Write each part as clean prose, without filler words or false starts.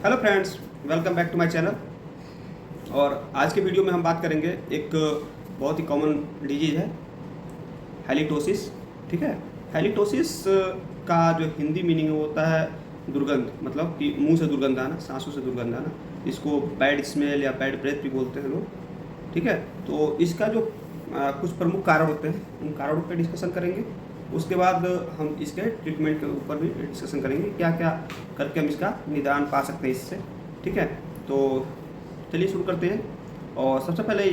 Hello friends, welcome back to my channel. और आज के वीडियो में हम बात करेंगे एक बहुत ही कॉमन डिजीज़ है, हैलिटोसिस। ठीक है। हैलिटोसिस का जो हिंदी मीनिंग होता है दुर्गंध, मतलब कि मुंह से दुर्गंध आना, सांसों से दुर्गंध आना। इसको बैड स्मेल या बैड ब्रेथ भी बोलते हैं लोग। ठीक है। तो इसका जो कुछ प्रमुख कारण होते हैं, उन कारणों पर डिस्कशन करेंगे। उसके बाद हम इसके ट्रीटमेंट के ऊपर भी डिस्कशन करेंगे, क्या क्या करके हम इसका निदान पा सकते हैं इससे। ठीक है। तो चलिए शुरू करते हैं। और सबसे पहले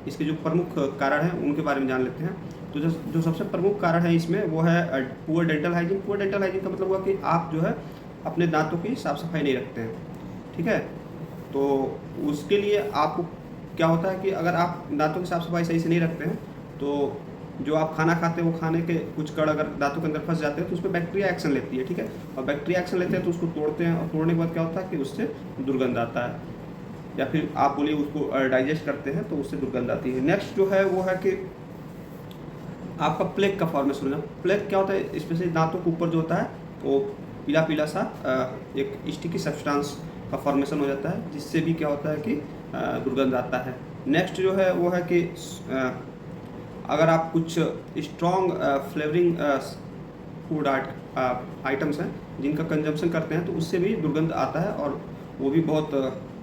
इसके जो प्रमुख कारण हैं उनके बारे में जान लेते हैं। तो जो सबसे प्रमुख कारण है इसमें वो है poor dental hygiene. Poor dental hygiene का मतलब हुआ कि आप जो है अपने दांतों की साफ़ सफाई नहीं रखते हैं। ठीक है। तो उसके लिए आपको क्या होता है कि अगर आप दांतों की साफ़ सफाई सही से नहीं रखते हैं तो जो आप खाना खाते हैं वो खाने के कुछ कण अगर दांतों के अंदर फंस जाते हैं तो उस पर बैक्टीरिया एक्शन लेती है। ठीक है। और बैक्टीरिया एक्शन लेते हैं तो उसको तोड़ते हैं, और तोड़ने के बाद क्या होता है कि उससे दुर्गंध आता है, या फिर आप बोलिए उसको डाइजेस्ट करते हैं तो उससे दुर्गंध आती है। नेक्स्ट जो है वो है कि आपका प्लेक का फॉर्मेशन होना। प्लेक क्या होता है, स्पेशली दांतों के ऊपर जो होता है वो पीला पीला सा एक स्टिकी सब्सटेंस का फॉर्मेशन हो जाता है, जिससे भी क्या होता है कि दुर्गंध आता है। नेक्स्ट जो है वो है कि अगर आप कुछ स्ट्रॉन्ग फ्लेवरिंग फूड आइटम्स हैं जिनका कंजम्पशन करते हैं तो उससे भी दुर्गंध आता है, और वो भी बहुत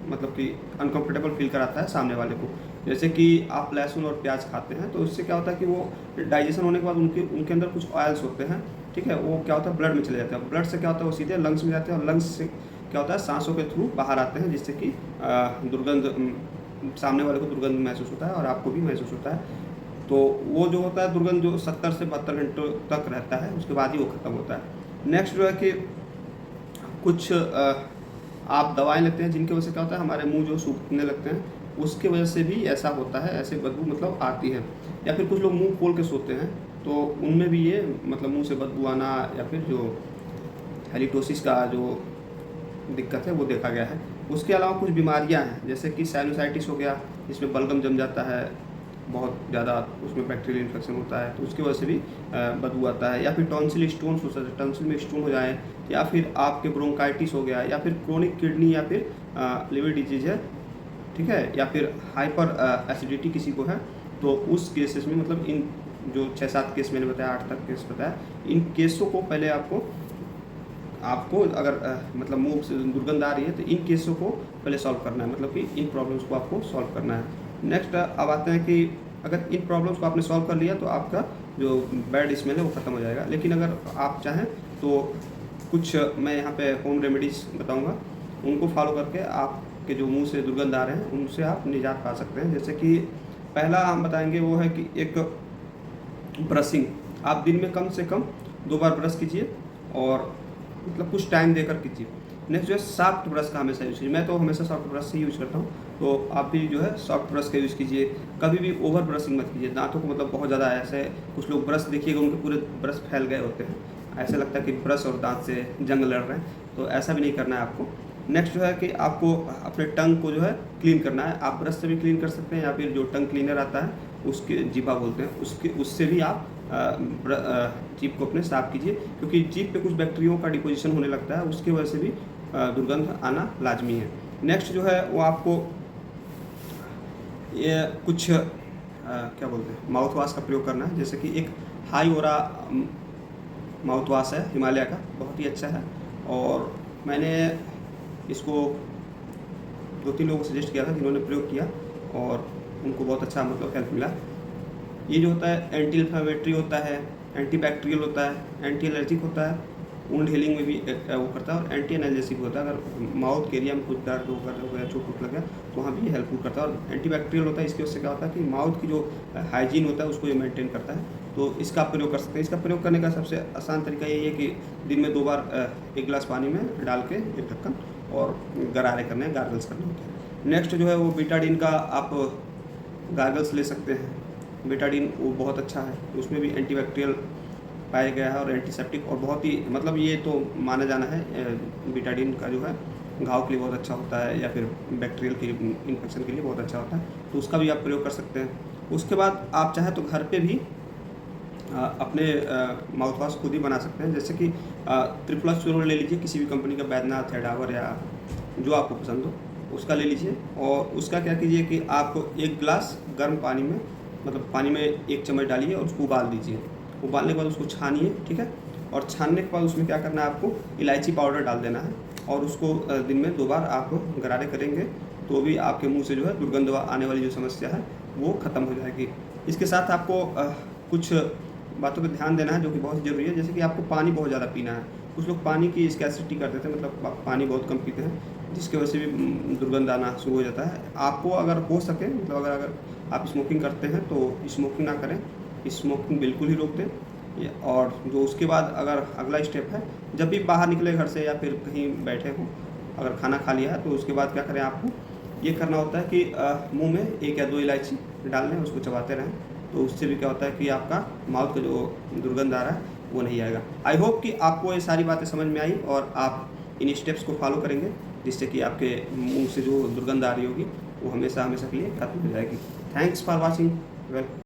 मतलब कि अनकंफर्टेबल फील कराता है सामने वाले को। जैसे कि आप लहसुन और प्याज खाते हैं तो उससे क्या होता है कि वो डाइजेशन होने के बाद उनके उनके अंदर कुछ ऑयल्स होते हैं। ठीक है। वो क्या होता है, ब्लड में चले जाते हैं। ब्लड से क्या होता है, वो सीधे लंग्स में जाते हैं, और लंग्स से क्या होता है, सांसों के थ्रू बाहर आते हैं, जिससे कि दुर्गंध सामने वाले को दुर्गंध महसूस होता है और आपको भी महसूस होता है। तो वो जो होता है दुर्गंध जो 70 से 72 घंटों तक रहता है, उसके बाद ही वो ख़त्म होता है। नेक्स्ट जो है कि कुछ आप दवाएं लेते हैं जिनकी वजह से क्या होता है, हमारे मुंह जो सूखने लगते हैं, उसके वजह से भी ऐसा होता है, ऐसे बदबू मतलब आती है। या फिर कुछ लोग मुंह खोल के सोते हैं तो उनमें भी ये मतलब मुंह से बदबू आना, या फिर जो हैलिटोसिस का जो दिक्कत है वो देखा गया है। उसके अलावा कुछ बीमारियां हैं, जैसे कि साइनोसाइटिस हो गया, जिसमें बलगम जम जाता है बहुत ज़्यादा, उसमें बैक्टीरियल इन्फेक्शन होता है तो उसकी वजह से भी बदबू आता है। या फिर टॉन्सिल स्टोन्स हो सकते हैं, टॉन्सिल में स्टोन हो जाए, या फिर आपके ब्रोंकाइटिस हो गया, या फिर क्रोनिक किडनी या फिर लिवर डिजीज है। ठीक है। या फिर हाइपर एसिडिटी किसी को है, तो उस केसेस में मतलब इन जो 6-7 केस मैंने बताया, 8 तक केस बताया, इन केसों को पहले आपको आपको अगर मतलब मुंह से दुर्गंध आ रही है तो इन केसों को पहले सॉल्व करना है, मतलब कि इन प्रॉब्लम्स को आपको सॉल्व करना है। नेक्स्ट अब आते हैं कि अगर इन प्रॉब्लम्स को आपने सॉल्व कर लिया तो आपका जो बैड स्मेल है वो ख़त्म हो जाएगा। लेकिन अगर आप चाहें तो कुछ मैं यहाँ पे होम रेमेडीज़ बताऊँगा, उनको फॉलो करके आपके जो मुंह से दुर्गंध आ रहे हैं उनसे आप निजात पा सकते हैं। जैसे कि पहला हम बताएंगे वो है कि एक ब्रशिंग। आप दिन में कम से कम 2 बार ब्रश कीजिए, और मतलब कुछ टाइम देकर कीजिए। नेक्स्ट जो है सॉफ्ट ब्रश का हमेशा यूज़ कीजिए। मैं तो हमेशा सॉफ्ट ब्रश ही यूज़ करता हूँ, तो आप भी जो है सॉफ्ट ब्रश का यूज़ कीजिए। कभी भी ओवर ब्रशिंग मत कीजिए दांतों को, मतलब बहुत ज़्यादा ऐसे कुछ लोग ब्रश देखिएगा उनके पूरे ब्रश फैल गए होते हैं, ऐसा लगता है कि ब्रश और दांत से जंग लड़ रहे हैं, तो ऐसा भी नहीं करना है आपको। नेक्स्ट जो है कि आपको अपने टंग को जो है क्लीन करना है। आप ब्रश से भी क्लीन कर सकते हैं, या फिर जो टंग क्लीनर आता है उसके जीभा बोलते हैं, उससे भी आप जीभ को अपने साफ कीजिए, क्योंकि जीभ पे कुछ बैक्टीरियो का डिपोजिशन होने लगता है, उसकी वजह से भी दुर्गंध आना लाजमी है। नेक्स्ट जो है वो आपको ये कुछ क्या बोलते हैं, माउथ वॉश का प्रयोग करना है। जैसे कि एक हाई ओरा माउथ वॉश है हिमालय का, बहुत ही अच्छा है, और मैंने इसको 2-3 लोगों को सजेस्ट किया था जिन्होंने प्रयोग किया और उनको बहुत अच्छा मतलब हेल्प मिला। ये जो होता है एंटी इन्फ्लेमेटरी होता है, एंटी बैक्टीरियल होता है, एंटी एलर्जिक होता है, वुंड हीलिंग में भी वो करता है, और एंटी एनाल्जेसिक होता है। अगर माउथ के एरिया में कुछ दर्द हो गया, चोट वोट लग गया तो वहाँ भी हेल्पफुल करता है। और एंटी बैक्टीरियल होता है, इसकी वजह से क्या होता है कि माउथ की जो हाइजीन होता है उसको ये मेंटेन करता है, तो इसका आप प्रयोग कर सकते हैं। इसका प्रयोग करने का सबसे आसान तरीका यही है कि दिन में 2 बार 1 गिलास पानी में डाल के एक ढक्कन और गरारे करने हैं, गार्गल्स करने होते हैं। नेक्स्ट जो है वो बीटाडीन का आप गार्गल्स ले सकते हैं। बीटाडीन वो बहुत अच्छा है, उसमें भी एंटीबैक्टीरियल पाया गया है और एंटीसेप्टिक, और बहुत ही मतलब ये तो माना जाना है बीटाडीन का जो है घाव के लिए बहुत अच्छा होता है, या फिर बैक्टीरियल की इन्फेक्शन के लिए बहुत अच्छा होता है, तो उसका भी आप प्रयोग कर सकते हैं। उसके बाद आप चाहें तो घर पे भी अपने माउथ वॉश खुद ही बना सकते हैं। जैसे कि त्रिफला चूर्ण ले लीजिए, किसी भी कंपनी का, बैद्यनाथ है, डाबर या जो आपको पसंद हो उसका ले लीजिए। और उसका क्या कीजिए कि आप 1 गिलास गर्म पानी में, मतलब पानी में 1 चम्मच डालिए और उसको उबाल दीजिए। उबालने के बाद उसको छानिए, ठीक है। और छानने के बाद उसमें क्या करना है, आपको इलायची पाउडर डाल देना है और उसको दिन में 2 बार आप गरारे करेंगे तो भी आपके मुंह से जो है दुर्गंध आने वाली जो समस्या है वो ख़त्म हो जाएगी। इसके साथ आपको कुछ बातों पे ध्यान देना है जो कि बहुत ज़रूरी है, जैसे कि आपको पानी बहुत ज़्यादा पीना है। कुछ लोग पानी की स्कैर्सिटी कर देते हैं, मतलब पानी बहुत कम पीते हैं, जिसकी वजह से भी दुर्गंध आना शुरू हो जाता है। आपको अगर हो सके, मतलब अगर आप स्मोकिंग करते हैं तो स्मोकिंग ना करें, स्मोकिंग बिल्कुल ही रोक दें। और जो उसके बाद अगर अगला स्टेप है, जब भी बाहर निकले घर से या फिर कहीं बैठे हों, अगर खाना खा लिया है तो उसके बाद क्या करें, आपको ये करना होता है कि मुंह में 1 या 2 इलायची डाल लें, उसको चबाते रहें। तो उससे भी क्या होता है कि आपका माउथ का जो दुर्गंध आ रहा है वो नहीं आएगा। आई होप कि आपको ये सारी बातें समझ में आई और आप इन स्टेप्स को फॉलो करेंगे, जिससे कि आपके मुंह से जो दुर्गंध आ रही होगी वो हमेशा हमेशा के लिए खत्म हो जाएगी। Thanks for watching. वेलकम।